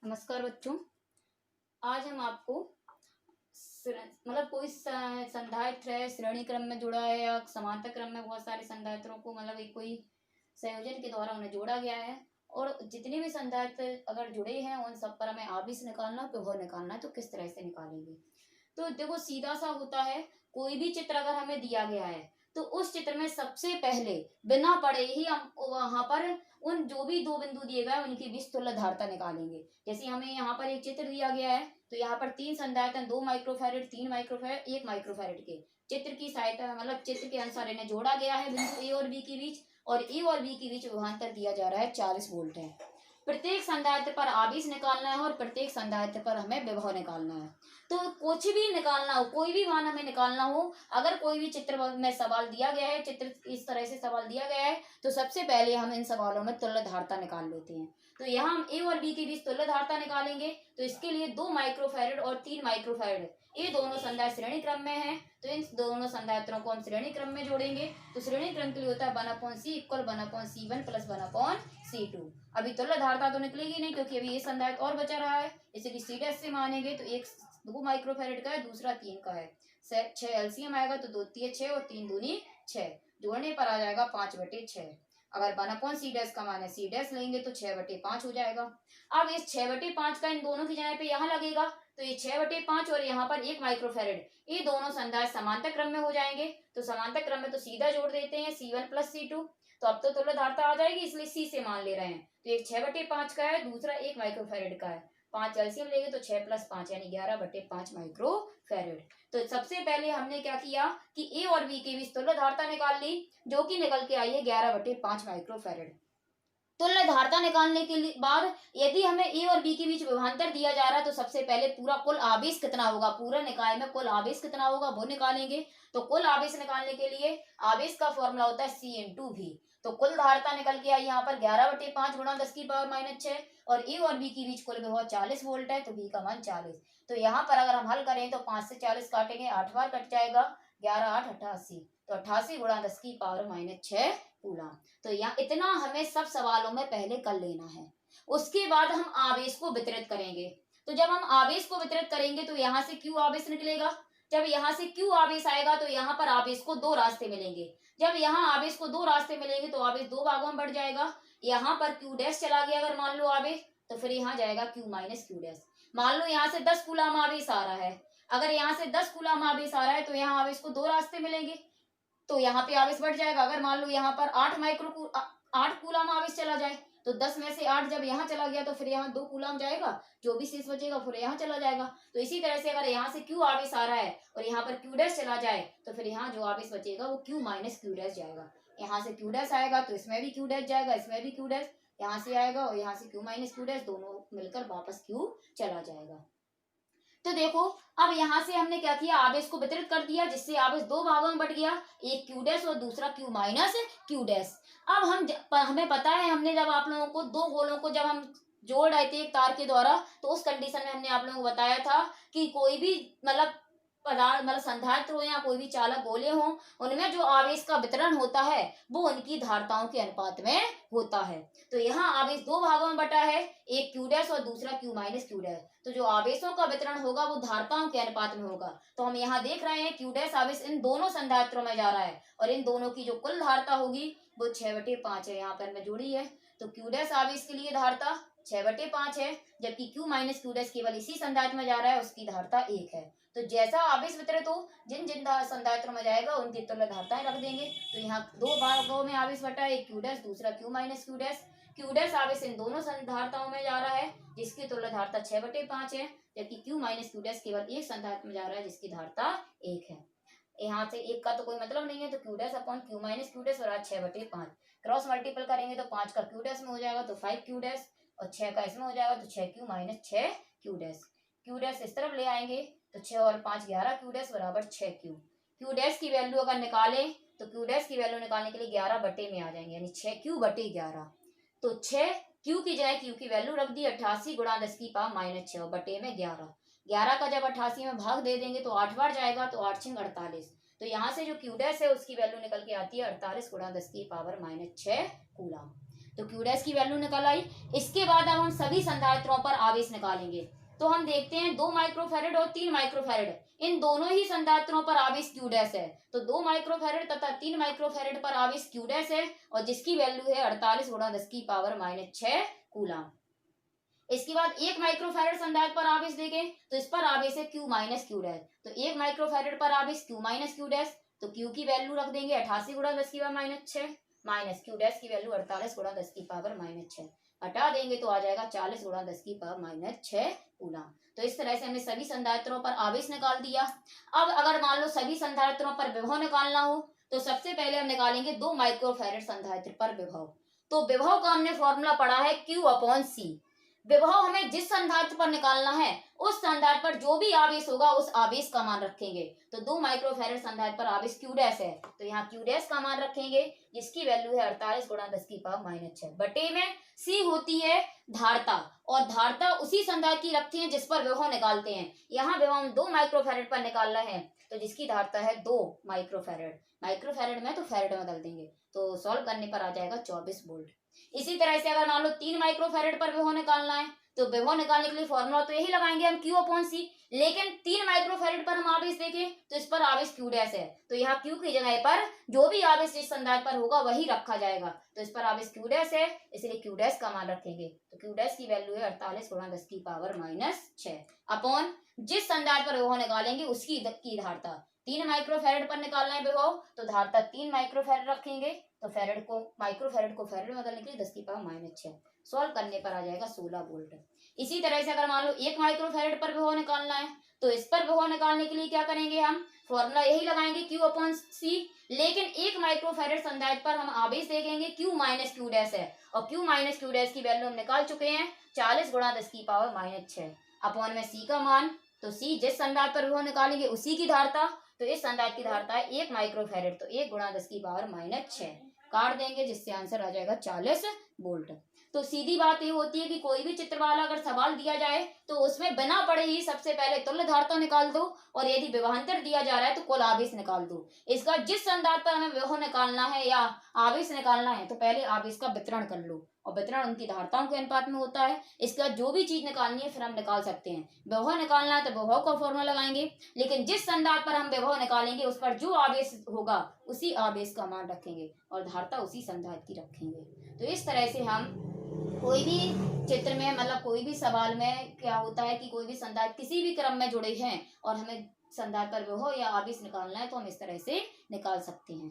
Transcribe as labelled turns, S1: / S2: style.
S1: नमस्कार बच्चों। आज हम आपको कोई संधारित्र है, श्रेणी क्रम में जुड़ा है या समांतर क्रम में बहुत सारे संधारित्रों को एक कोई संयोजन के द्वारा उन्हें जोड़ा गया है और जितने भी संधारित्र अगर जुड़े हैं उन सब पर हमें आवेश निकालना, प्रभाव निकालना है। तो किस तरह से निकालेंगे? तो देखो, सीधा सा होता है। कोई भी चित्र अगर हमें दिया गया है तो उस चित्र में सबसे पहले बिना पढ़े ही हम वहां पर उन जो भी दो बिंदु दिए गए उनके बीच तुल्य धारता निकालेंगे। जैसे हमें यहाँ पर एक चित्र दिया गया है तो यहाँ पर तीन संधारित्र, 2 माइक्रोफैरेड, 3 माइक्रोफैरेड, 1 माइक्रोफैरेड के चित्र की सहायता चित्र के अनुसार इन्हें जोड़ा गया है बिंदु ए और बी के बीच, और ए और बी के बीच विभवांतर दिया जा रहा है 40 वोल्ट है। प्रत्येक संधारित्र पर आवेश निकालना है और प्रत्येक संधारित्र पर हमें विभव निकालना है। तो कुछ भी निकालना हो, कोई भी मान हमें निकालना हो, अगर कोई भी चित्र में सवाल दिया गया है, चित्र इस तरह से सवाल दिया गया है, तो सबसे पहले हम इन सवालों में तुल्य धारता निकाल लेते हैं। तो यहाँ हम ए और बी के बीच तुल्य धारता निकालेंगे। तो इसके लिए 2 माइक्रोफैरेड और 3 माइक्रोफैरेड ये दोनों संधारित्र श्रेणी क्रम में है, तो इन दोनों संधारित्रों को हम श्रेणी क्रम में जोड़ेंगे। तो श्रेणी क्रम के लिए होता है 1/c equal 1/c1 plus 1/c2। अभी तुल्य धारता तो निकलेगी नहीं क्योंकि अभी ये संधारित्र और बचा रहा है, इसलिए सीधे से मानेंगे। तो एक 2 माइक्रोफैरेड का है, दूसरा 3 का है। 6 एलसीएम आएगा तो 2 तिये 6 और 3 दूनी 6, जोड़ने पर आ जाएगा 5/6। अगर 1/c डैश का मान है c डैश लेंगे तो 6/5 हो जाएगा। अब इस 6/5 का इन दोनों की जगह पे यहाँ लगेगा, तो ये 6/5 और यहाँ पर 1 माइक्रोफैरेड, ये दोनों संधारित्र समांतर क्रम में हो जाएंगे। तो समांतर क्रम में तो सीधा जोड़ देते हैं c1 प्लस c2। तो अब तो तुल्य धारता आ जाएगी, इसलिए c से मान ले रहे हैं। तो एक 6/5 का है, दूसरा 1 माइक्रोफैरेड का है। 5 एलसीएम लेंगे तो 6 प्लस 5 यानी 11/5 माइक्रोफैरेड। तो सबसे पहले हमने क्या किया कि ए और बी के बीच तुल्य धारता निकाल ली, जो कि निकल के आई है 11/5 माइक्रोफैरेड। तुल्य धारता निकालने के बाद यदि हमें ए और बी के बीच विभवांतर दिया जा रहा है तो सबसे पहले पूरा कुल आवेश कितना होगा, पूरा निकाय में कुल आवेश कितना होगा वो निकालेंगे। तो कुल आवेश निकालने के लिए आवेश का फॉर्मूला होता है C इंटू V। तो कुल धारता निकल के आई यहाँ पर 11/5 गुणा 10⁻⁻⁶, और ए और बी के बीच कुल विभव 40 वोल्ट है, तो बी का मान 40। तो यहाँ पर अगर हम हल करें तो 5 से 40 काटेंगे, 8 बार कट जाएगा, 11 8 88, तो 88 गुणा 10⁻⁻⁶ कूलम। तो यहाँ इतना हमें सब सवालों में पहले कर लेना है। उसके बाद हम आवेश को वितरित करेंगे। तो जब हम आवेश को वितरित करेंगे तो यहाँ से क्यू आवेश निकलेगा। जब यहाँ से क्यू आवेश आएगा तो यहाँ पर आवेश को दो रास्ते मिलेंगे। जब यहाँ आवेश को दो रास्ते मिलेंगे तो आवेश दो भागों में बढ़ जाएगा। यहाँ पर क्यू डैश चला गया अगर मान लो आवेश, तो फिर यहाँ जाएगा क्यू माइनस क्यू डैश। मान लो यहाँ से 10 कूलम आवेश आ रहा है, अगर यहाँ से 10 कूलम आवेश आ रहा है तो यहाँ आवेश को दो रास्ते मिलेंगे, तो यहाँ पे आवेश बढ़ जाएगा। अगर मान लो यहाँ पर 8 कूलम आवेश चला जाए तो 10 में से 8 जब यहाँ चला गया तो फिर यहाँ 2 कूलम जाएगा, जो भी शेष बचेगा फिर यहाँ चला जाएगा। तो इसी तरह से अगर यहाँ से क्यू आवेश आ रहा है और यहाँ पर क्यू डैश चला जाए तो फिर यहाँ जो आवेश बचेगा वो क्यू माइनस क्यू डैश जाएगा। यहाँ से क्यू डैश आएगा तो इसमें भी क्यू डैश जाएगा, इसमें भी क्यू डैश, यहाँ से आएगा और यहाँ से क्यू माइनस क्यू डैश, दोनों मिलकर वापस क्यू चला जाएगा। तो देखो, अब यहाँ से हमने क्या किया, आवेश को वितरित कर दिया, जिससे आवेश दो भागों में बट गया, एक क्यू डैश और दूसरा क्यू माइनस क्यू डैश। अब हमें पता है, हमने जब आप लोगों को दो गोलों को जब हम जोड़ रहे थे एक तार के द्वारा, तो उस कंडीशन में हमने आप लोगों को बताया था कि कोई भी पदार्थ संधारित्र हो या कोई भी चालक गोले हो, उनमें जो आवेश का वितरण होता है वो उनकी धारताओं के अनुपात में होता है। तो यहाँ आवेश दो भागों में बटा है, एक क्यू डैश और दूसरा क्यू माइनस क्यू डैश। तो जो आवेशों का वितरण होगा वो धारताओं के अनुपात में होगा। तो हम यहाँ देख रहे हैं क्यू डैश आवेश इन दोनों संधारित्रों में जा रहा है और इन दोनों की जो कुल धारता होगी वो 6/5 है। यहाँ पर मैं जोड़ी है, तो क्यू डैश आवेश के लिए धारता 6/5 है, जबकि क्यू माइनस क्यू डैश केवल इसी संधारित्र में जा रहा है, उसकी धारता 1 है। तो जैसा आवेश वितरित हो, जिन जिन संधारित्रों में जाएगा उनकी तुल्य धारताएं रख देंगे। तो यहाँ दो भागों में आवेश बटा है, एक क्यू डैश दूसरा Q minus Q dash. Q dash आवेश इन दोनों संधारिताओं में जा रहा है जिसकी तुल्य धारता 6/5 है, जबकि क्यू माइनस क्यू डैश केवल एक संधारित्र में जा रहा है जिसकी धारता 1 है। यहाँ से एक का तो कोई मतलब नहीं है, तो Q dash upon Q minus Q dash बराबर 6/5। क्रॉस मल्टीपल करेंगे तो 5 का क्यू डैश में हो जाएगा तो 5 क्यू डैश, और 6 का इसमें हो जाएगा तो 6 Q minus 6 Q dash. Q dash इस तरफ ले आएंगे तो 6 और 5 11 क्यू डैश बराबर 6 क्यू। क्यू डैश की वैल्यू अगर निकालें तो क्यू डैश की वैल्यू निकालने के लिए 11 बटे में आ जाएंगे, यानी 6 क्यू बटे 11। तो 6 क्यू की जगह क्यू की वैल्यू रख दी 88 गुणा 10⁻⁻6 बटे में 11। 11 का जब 88 में भाग दे देंगे तो 8 बार जाएगा, तो 8 6 48। तो यहाँ से जो क्यू डैश है उसकी वैल्यू निकल के आती है 48 गुणा 10⁻⁻6 कूलम। तो क्यू डैश की वैल्यू निकल आई। इसके बाद अब हम सभी संधारित्रों पर आवेश निकालेंगे। तो हम देखते हैं 2 माइक्रोफैरेड और 3 माइक्रोफैरेड, इन दोनों ही संधारित्रों पर आवेश क्यू डैश है। तो 2 माइक्रोफैरेड तथा 3 माइक्रोफैरेड पर आवेश क्यू डैश है और जिसकी वैल्यू है 48 गुणा 10⁻⁻6 कूलम। इसके बाद 1 माइक्रोफैरेड संधारित्र पर आवेश देखें तो इस पर आवेश है क्यू माइनस क्यू डैश। तो 1 माइक्रोफैरेड पर आवेश क्यू माइनस क्यू डैश, तो क्यू की वैल्यू रख देंगे 88 गुणा 10⁻⁻6 माइनस क्यू डैश की वैल्यू 48 गुणा 10⁻⁻6, हटा देंगे तो आ जाएगा 40 गुणा 10⁻⁻6 कूलम। तो इस तरह से हमने सभी संधारित्रों पर आवेश निकाल दिया। अब अगर मान लो सभी संधारित्रों पर विभव निकालना हो तो सबसे पहले हम निकालेंगे 2 माइक्रोफैरेड संधारित्र पर विभव। तो विभव का हमने फॉर्मूला पढ़ा है Q/C। विभव हमें जिस संधारित्र पर निकालना है उस संधारित्र पर जो भी आवेश होगा उस आवेश का मान रखेंगे। तो 2 माइक्रोफैरेड संधारित्र पर आवेश क्यू डैश है तो यहाँ क्यू डैश का मान रखेंगे जिसकी वैल्यू है 48 गुणा 10⁻⁻6 बटे में सी होती है धारता, और धारता उसी संधारित्र की रखते हैं जिस पर विभव निकालते हैं। यहाँ विभव हम 2 माइक्रोफैरेड पर निकालना है तो जिसकी धारता है 2 माइक्रोफैरेड, माइक्रोफैरेड में तो फैरेड में बदल देंगे तो सॉल्व करने पर आ जाएगा 24 वोल्ट। इसी तरह से अगर मान लो 3 माइक्रोफैरेड पर विभव निकालना है तो विभव निकालने के लिए फॉर्मूला तो यही लगाएंगे हम Q/C, लेकिन 3 माइक्रोफैरेड पर हम आवेश देखें तो इस पर आवेश क्यू डैश है तो यहाँ Q की जगह पर जो भी आवेश इस संधारित्र पर होगा वही रखा जाएगा। तो इस पर आवेश क्यू डैश है इसलिए क्यू डैश का मान रखेंगे। तो क्यू डैश की वैल्यू है 48 गुणा 10⁻⁻6 अपॉन जिस संधारित्र पर विभव निकालेंगे उसकी की धारता। 3 माइक्रोफैरेड पर निकालना है विभव तो धारता 3 माइक्रोफैरेड रखेंगे तो फैरेड को माइक्रोफैरेड को फैरेड में बदलने के लिए 10⁻⁻6, सॉल्व करने पर आ जाएगा 16 वोल्ट। इसी तरह से अगर मान लो 1 माइक्रोफैरेड पर विभव निकालना है तो इस पर विभव निकालने के लिए क्या करेंगे हम फॉर्मूला यही लगाएंगे Q/C, लेकिन 1 माइक्रोफैरेड संधारित्र पर हम आवेश देखेंगे Q माइनस क्यू डैश है और Q माइनस क्यू डैश की वैल्यू हम निकाल चुके हैं 40 गुणा 10⁻⁻6 अपॉन में C का मान। तो C जिस संधारित्र पर विभव निकालेंगे उसी की धारता, तो इस संधारित्र की धारता है 1 माइक्रोफैरेड तो 1 गुणा 10⁻⁻6 काट देंगे जिससे आंसर आ जाएगा 40 वोल्ट। तो सीधी बात ये होती है कि कोई भी चित्र वाला अगर सवाल दिया जाए तो उसमें बिना पढ़े ही सबसे पहले तुल्य धारता निकाल दो और यदि विभवांतर दिया जा रहा है तो कुल आवेश निकाल दो। इसका जिस संधारित्र पर हमें विभव निकालना है या आवेश निकालना है तो पहले आवेश का वितरण कर लो और वितरण उनकी धारताओं के अनुपात में होता है। इसके बाद जो भी चीज निकालनी है फिर हम निकाल सकते हैं। विभव निकालना है तो विभव का फॉर्मूला लगाएंगे, लेकिन जिस संधारित्र पर हम विभव निकालेंगे उस पर जो आवेश होगा उसी आवेश का मान रखेंगे और धारता उसी संधारित्र की रखेंगे। तो इस तरह से हम कोई भी चित्र में मतलब कोई भी सवाल में क्या होता है कि कोई भी संधारित्र किसी भी क्रम में जुड़े हैं और हमें संधारित्र पर विभव या आवेश निकालना है तो हम इस तरह से निकाल सकते हैं।